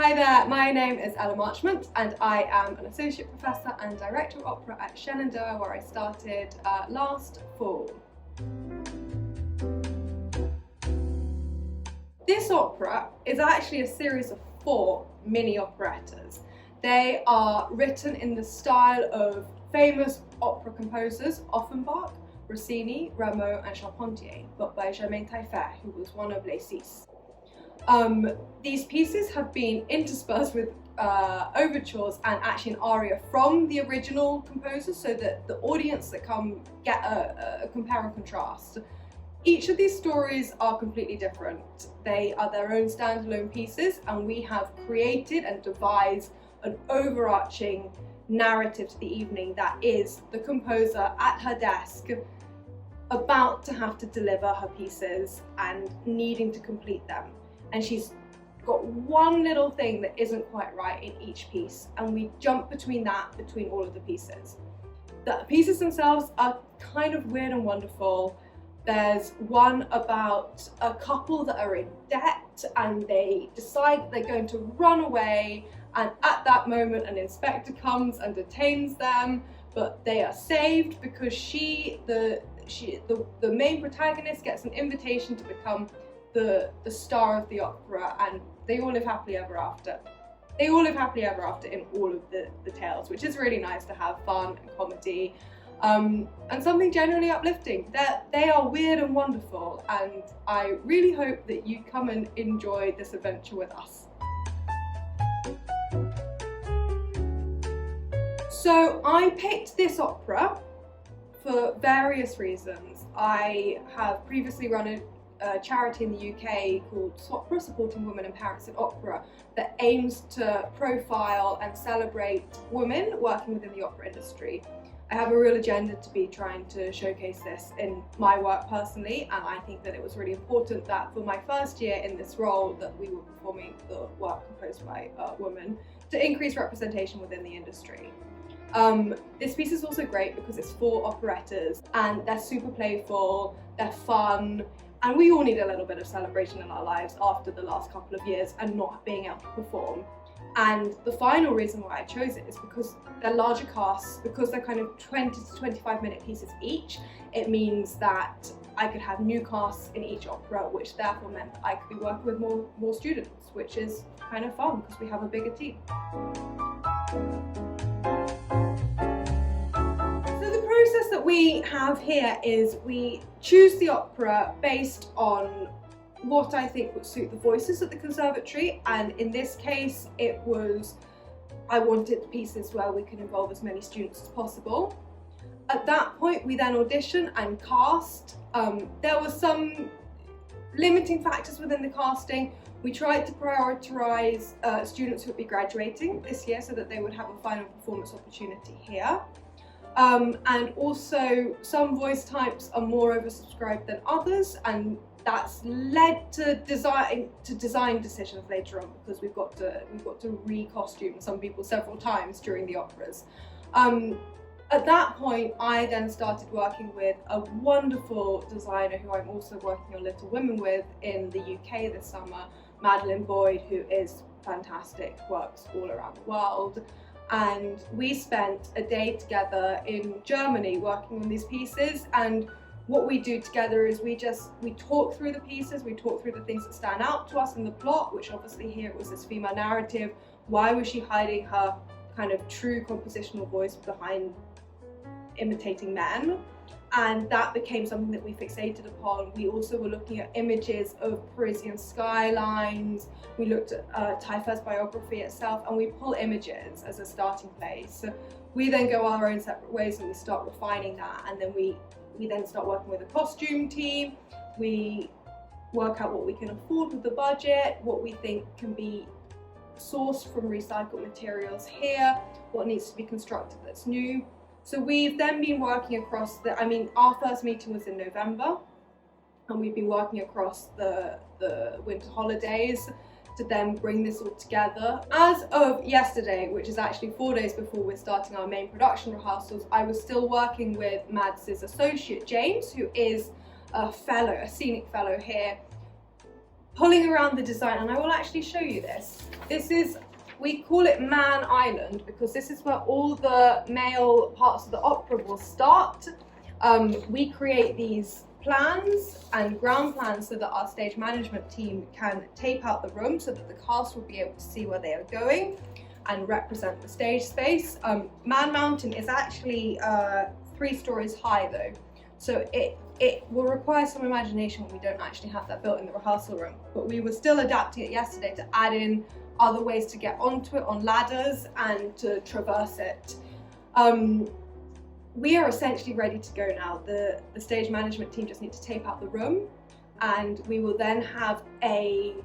Hi there, my name is Ella Marchment and I am an Associate Professor and Director of Opera at Shenandoah, where I started last fall. This opera is actually a series of 4 mini operettas. They are written in the style of famous opera composers Offenbach, Rossini, Rameau and Charpentier, but by Germain Taillefer, who was one of les six. These pieces have been interspersed with overtures and actually an aria from the original composers, so that the audience that come get a compare and contrast. Each of these stories are completely different. They are their own standalone pieces, and we have created and devised an overarching narrative to the evening that is the composer at her desk, about to have to deliver her pieces and needing to complete them. And she's got one little thing that isn't quite right in each piece, and we jump between all of the pieces. The pieces themselves are kind of weird and wonderful. There's one about a couple that are in debt and they decide that they're going to run away, and at that moment an inspector comes and detains them, but they are saved because the main protagonist gets an invitation to become the star of the opera, and they all live happily ever after. They all live happily ever after in all of the tales, which is really nice to have fun and comedy. And something generally uplifting. They are weird and wonderful, and I really hope that you come and enjoy this adventure with us. So I picked this opera for various reasons. I have previously run a charity in the UK called SWOPRA, Supporting Women and Parents in Opera, that aims to profile and celebrate women working within the opera industry. I have a real agenda to be trying to showcase this in my work personally, and I think that it was really important that for my first year in this role that we were performing the work composed by women to increase representation within the industry. This piece is also great because it's 4 operettas and they're super playful, they're fun, and we all need a little bit of celebration in our lives after the last couple of years and not being able to perform. And the final reason why I chose it is because they're larger casts, because they're kind of 20 to 25 minute pieces each. It means that I could have new casts in each opera, which therefore meant that I could be working with more students, which is kind of fun because we have a bigger team. The process that we have here is we choose the opera based on what I think would suit the voices at the conservatory, and in this case I wanted pieces where we can involve as many students as possible. At that point we then audition and cast. There were some limiting factors within the casting. We tried to prioritise students who would be graduating this year so that they would have a final performance opportunity here. And also some voice types are more oversubscribed than others, and that's led to design decisions later on, because we've got to re-costume some people several times during the operas. At that point I then started working with a wonderful designer who I'm also working on Little Women with in the UK this summer, Madeline Boyd, who is fantastic, works all around the world. And we spent a day together in Germany working on these pieces, and what we do together is we talk through the pieces, we talk through the things that stand out to us in the plot, which obviously here it was this female narrative. Why was she hiding her kind of true compositional voice behind imitating men? And that became something that we fixated upon. We also were looking at images of Parisian skylines. We looked at Taillefer's biography itself, and we pull images as a starting place. So we then go our own separate ways and we start refining that, and then we then start working with a costume team. We work out what we can afford with the budget, what we think can be sourced from recycled materials here, what needs to be constructed that's new. So we've then been working across our first meeting was in November, and we've been working across the winter holidays to then bring this all together. As of yesterday, which is actually 4 days before we're starting our main production rehearsals, I was still working with Mads's associate James, who is a scenic fellow here, pulling around the design, and I will actually show you this. We call it Man Island because this is where all the male parts of the opera will start. We create these plans and ground plans so that our stage management team can tape out the room so that the cast will be able to see where they are going and represent the stage space. Man Mountain is actually 3 stories high though, so it will require some imagination when we don't actually have that built in the rehearsal room, but we were still adapting it yesterday to add in other ways to get onto it on ladders and to traverse it. We are essentially ready to go now. The stage management team just need to tape out the room, and we will then have a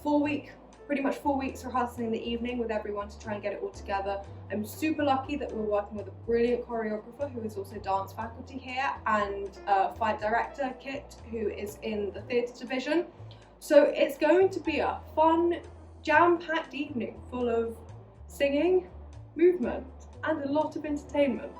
pretty much 4 weeks rehearsing in the evening with everyone to try and get it all together. I'm super lucky that we're working with a brilliant choreographer who is also dance faculty here, and fight director Kit, who is in the theatre division. So it's going to be a fun, jam-packed evening full of singing, movement, and a lot of entertainment.